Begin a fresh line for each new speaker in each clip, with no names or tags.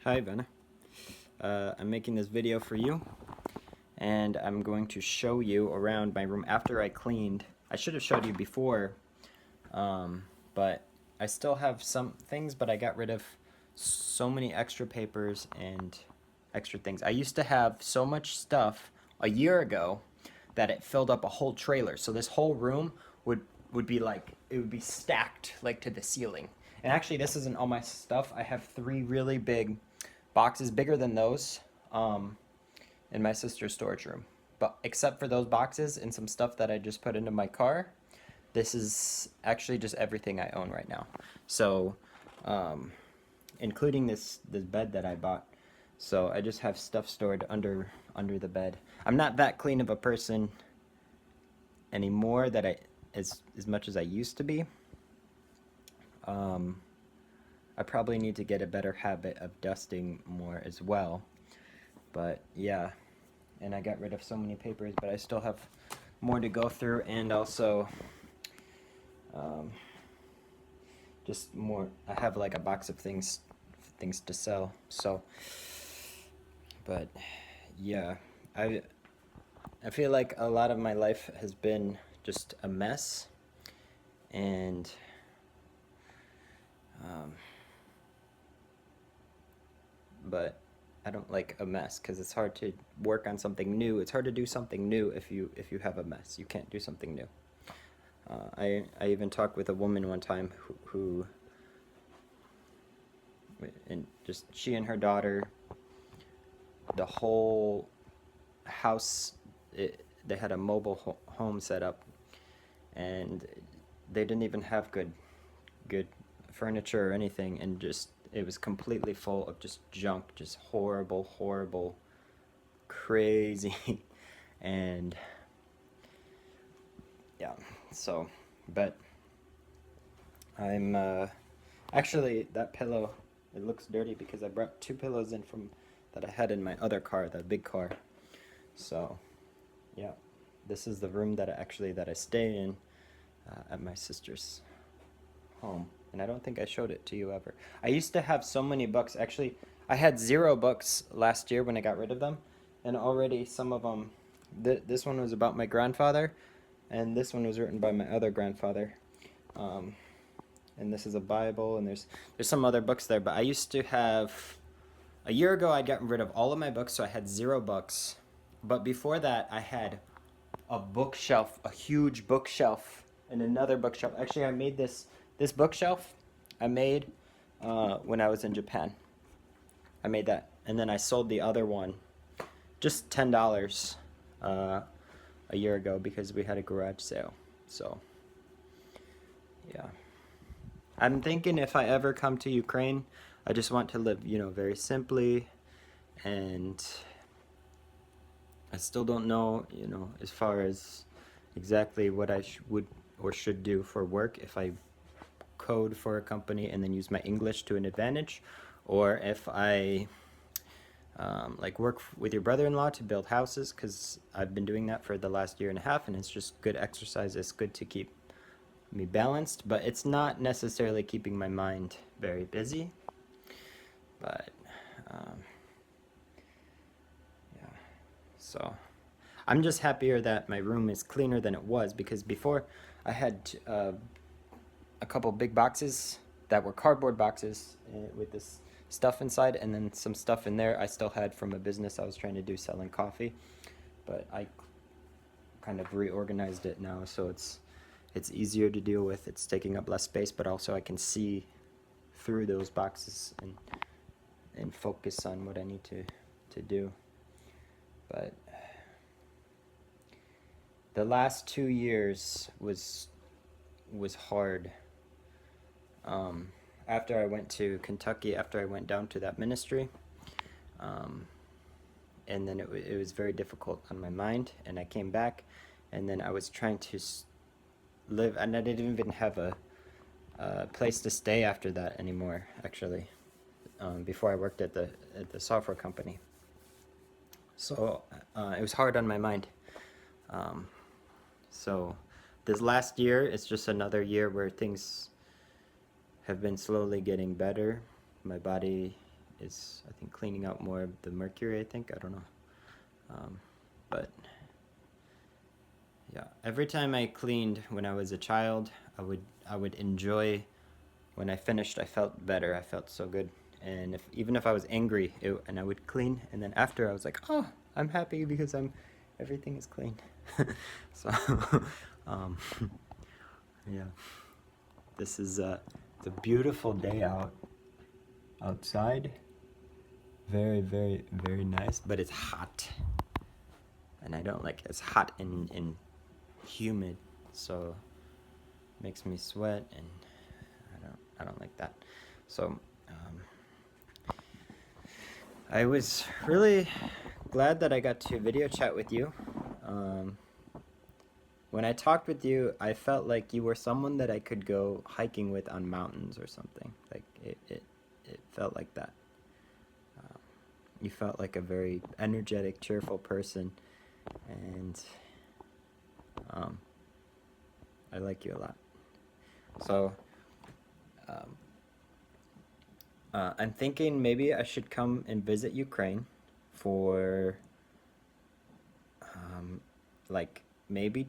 Hi, Vanna. I'm making this video for you, and I'm going to show you around my room after I cleaned. I should have showed you before, but I still have some things, but I got rid of so many extra papers and extra things. I used to have so much stuff a year ago that it filled up a whole trailer. So this whole room would be like, it would be stacked like to the ceiling. And actually, this isn't all my stuff. I have three really big boxes, bigger than those, in my sister's storage room. But except for those boxes and some stuff that I just put into my car, this is actually just everything I own right now. So, including this bed that I bought. So I just have stuff stored under the bed. I'm not that clean of a person anymore that as much as I used to be. I probably need to get a better habit of dusting more as well. But yeah, and I got rid of so many papers, but I still have more to go through, and also just more. I have like a box of things to sell. So, but yeah, I feel like a lot of my life has been just a mess, and but I don't like a mess because it's hard to work on something new. It's hard to do something new if you have a mess. You can't do something new. I even talked with a woman one time who and just she and her daughter, the whole house, they had a mobile home set up, and they didn't even have good furniture or anything, and just it was completely full of just junk, just horrible, crazy, and yeah. So, but I'm actually, that pillow, it looks dirty because I brought two pillows in from that I had in my other car, that big car. So, yeah, this is the room that I stay in at my sister's home, and I don't think I showed it to you ever. I used to have so many books. Actually, I had 0 books last year when I got rid of them, and already some of them. This one was about my grandfather, and this one was written by my other grandfather. Um, and this is a Bible, and there's some other books there. But I used to have a year ago I'd gotten rid of all of my books, so I had 0 books. But before that, I had a bookshelf, a huge bookshelf, and another bookshelf. Actually, I made this bookshelf. I made when I was in Japan. I made that, and then I sold the other one, just $10 a year ago because we had a garage sale. So, yeah. I'm thinking if I ever come to Ukraine, I just want to live, very simply, and I still don't know, as far as exactly what I would or should do for work, if I code for a company and then use my English to an advantage, or if I like work with your brother-in-law to build houses, because I've been doing that for the last year and a half, and it's just good exercise. It's good to keep me balanced, but it's not necessarily keeping my mind very busy. But um, yeah, so I'm just happier that my room is cleaner than it was, because before I had a couple big boxes that were cardboard boxes with this stuff inside, and then some stuff in there I still had from a business I was trying to do selling coffee, but I kind of reorganized it now, so it's easier to deal with. It's taking up less space, but also I can see through those boxes and focus on what I need to do. But the last 2 years was hard. After I went to Kentucky, after I went down to that ministry, and then it was very difficult on my mind, and I came back, and then I was trying to live, and I didn't even have a place to stay after that anymore, actually, before I worked at the software company. So it was hard on my mind. So this last year, it's just another year where things have been slowly getting better. My body is, I think, cleaning out more of the mercury, I think. I don't know. But yeah, every time I cleaned when I was a child, I would enjoy when I finished. I felt better. I felt so good. And even if I was angry, and I would clean, and then after I was like, oh, I'm happy because everything is clean. So, um, yeah, this is it's a beautiful day outside. Very, very, very nice, but it's hot, and I don't like it. It's hot and humid, so it makes me sweat, and I don't like that. So I was really glad that I got to video chat with you. When I talked with you, I felt like you were someone that I could go hiking with on mountains or something. Like it felt like that. You felt like a very energetic, cheerful person, and I like you a lot. So I'm thinking maybe I should come and visit Ukraine for like maybe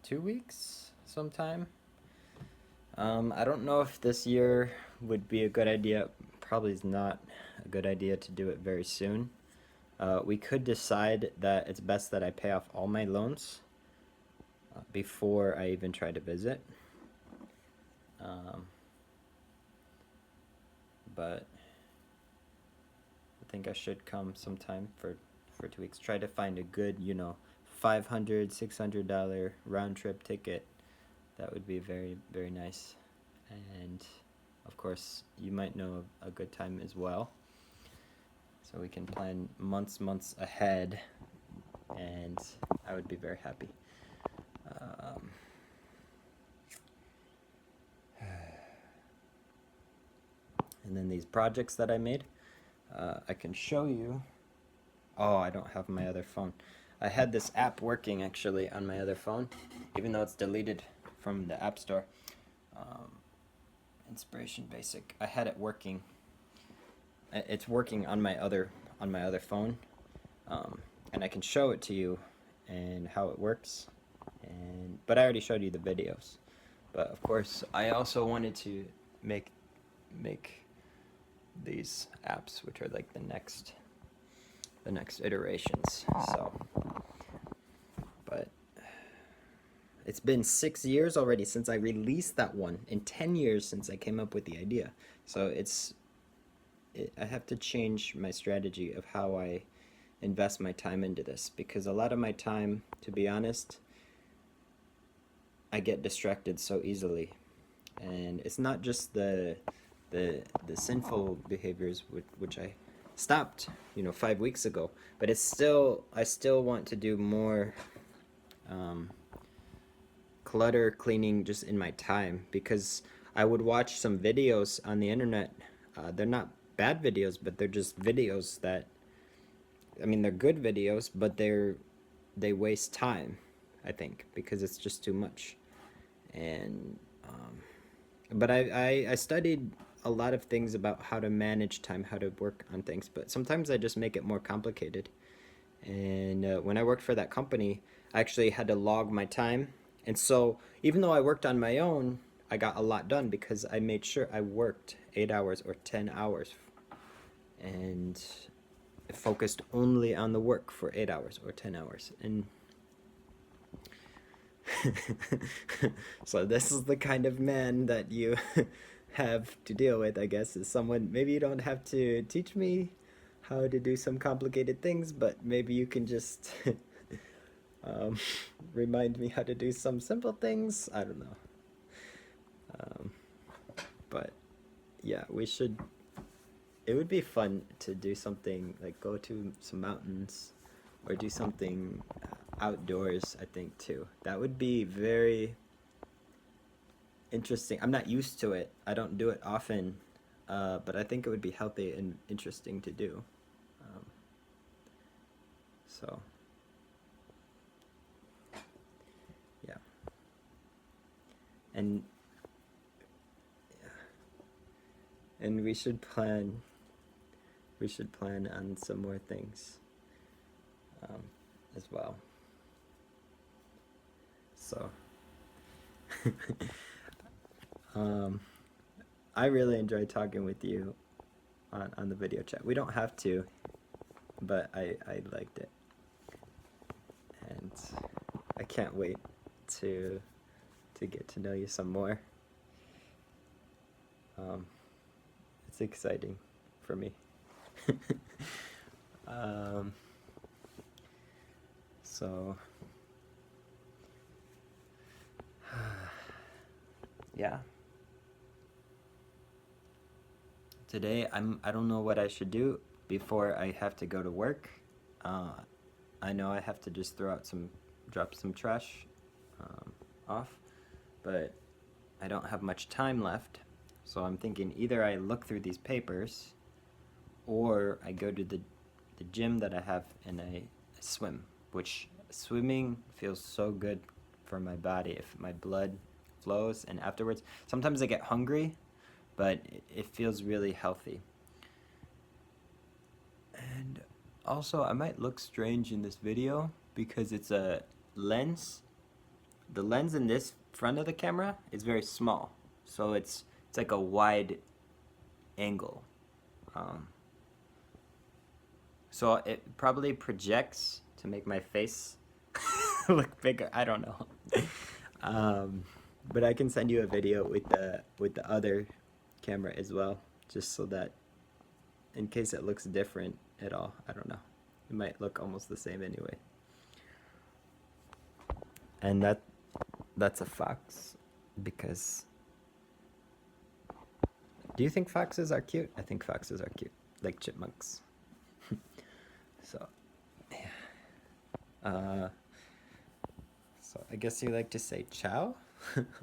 2 weeks sometime. I don't know if this year would be a good idea. Probably is not a good idea to do it very soon. We could decide that it's best that I pay off all my loans before I even try to visit. But I think I should come sometime for 2 weeks. Try to find a good, $500, $600 round trip ticket. That would be very, very nice. And of course, you might know a good time as well. So we can plan months ahead, and I would be very happy. And then these projects that I made, I can show you. Oh, I don't have my other phone. I had this app working actually on my other phone, even though it's deleted from the App Store. Inspiration Basic. I had it working. It's working on my other phone, and I can show it to you and how it works. But I already showed you the videos. But of course, I also wanted to make these apps, which are like the next iterations. So, but it's been 6 years already since I released that one, and 10 years since I came up with the idea. So I have to change my strategy of how I invest my time into this, because a lot of my time, to be honest, I get distracted so easily. And it's not just the sinful behaviors which I stopped 5 weeks ago, but I still want to do more clutter cleaning just in my time, because I would watch some videos on the internet. They're not bad videos, but they're just videos that, I mean, they're good videos, but they waste time, I think, because it's just too much. And but I studied a lot of things about how to manage time, how to work on things, but sometimes I just make it more complicated. And when I worked for that company, I actually had to log my time. And so even though I worked on my own, I got a lot done because I made sure I worked 8 hours or 10 hours and focused only on the work for 8 hours or 10 hours. And so this is the kind of man that you have to deal with, I guess, is someone. Maybe you don't have to teach me how to do some complicated things, but maybe you can just remind me how to do some simple things. I don't know. But yeah, it would be fun to do something like go to some mountains or do something outdoors, I think, too. That would be very interesting. I'm not used to it. I don't do it often, but I think it would be healthy and interesting to do. So, yeah. And And we should plan on some more things as well. So I really enjoyed talking with you on the video chat. We don't have to, but I liked it. And I can't wait to get to know you some more. It's exciting for me. So yeah. Today I don't know what I should do before I have to go to work. I know I have to just drop some trash off, but I don't have much time left. So I'm thinking either I look through these papers or I go to the gym that I have and I swim, which swimming feels so good for my body if my blood flows, and afterwards sometimes I get hungry, but it feels really healthy. And also I might look strange in this video because it's a lens. The lens in this front of the camera is very small, so it's like a wide angle. So it probably projects to make my face look bigger. I don't know. But I can send you a video with the other camera as well, just so that in case it looks different at all. I don't know. It might look almost the same anyway. And that's a fox, because do you think foxes are cute? I think foxes are cute, like chipmunks. So, yeah. So I guess you like to say ciao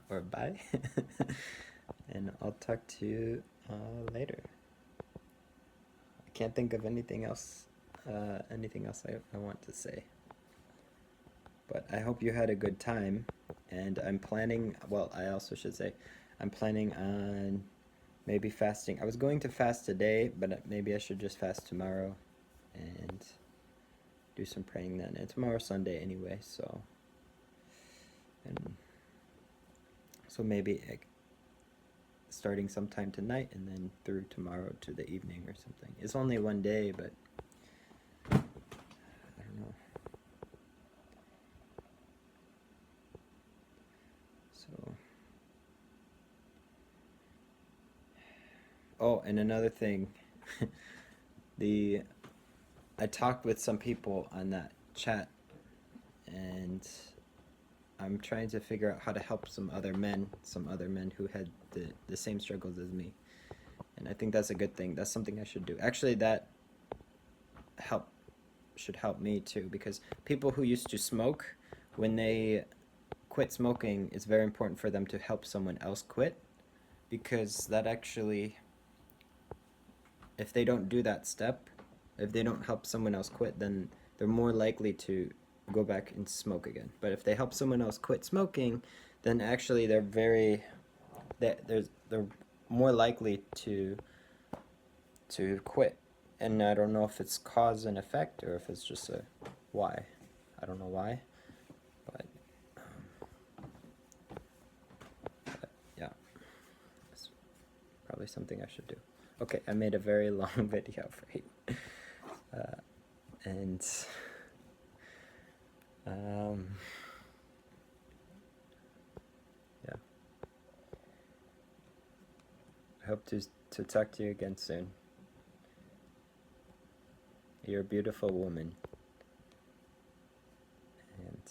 or bye, and I'll talk to you later. I can't think of anything else I want to say. But I hope you had a good time, and I'm planning, well, I also should say, I'm planning on maybe fasting. I was going to fast today, but maybe I should just fast tomorrow and do some praying then. And tomorrow's Sunday anyway, so maybe starting sometime tonight and then through tomorrow to the evening or something. It's only one day, but I don't know. So, oh, and another thing, I talked with some people on that chat, and I'm trying to figure out how to help some other men who had the same struggles as me. And I think that's a good thing. That's something I should do. Actually, that should help me too, because people who used to smoke, when they quit smoking, it's very important for them to help someone else quit, because that actually, if they don't do that step, if they don't help someone else quit, then they're more likely to go back and smoke again. But if they help someone else quit smoking, then actually they're more likely to quit. And I don't know if it's cause and effect or if it's just a why. I don't know why, but yeah, it's probably something I should do. Okay, I made a very long video for you. And yeah, I hope to talk to you again soon. You're a beautiful woman, and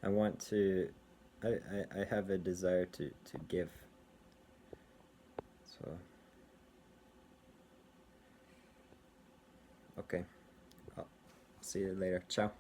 I want to, I have a desire to give. So, okay. I'll see you later. Ciao.